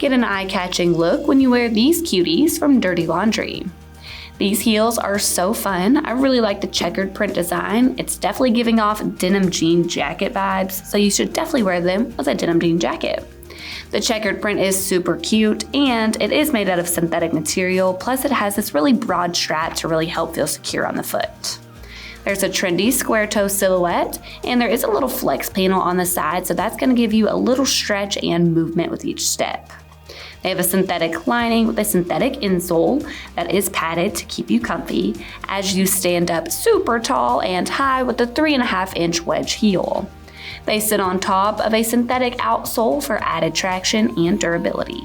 Get an eye-catching look when you wear these cuties from Dirty Laundry. These heels are so fun. I really like the checkered print design. It's definitely giving off denim jean jacket vibes, so you should definitely wear them with a denim jean jacket. The checkered print is super cute, and it is made out of synthetic material, plus it has this really broad strap to really help feel secure on the foot. There's a trendy square toe silhouette, and there is a little flex panel on the side, so that's going to give you a little stretch and movement with each step. They have a synthetic lining with a synthetic insole that is padded to keep you comfy as you stand up super tall and high with a 3.5-inch wedge heel. They sit on top of a synthetic outsole for added traction and durability.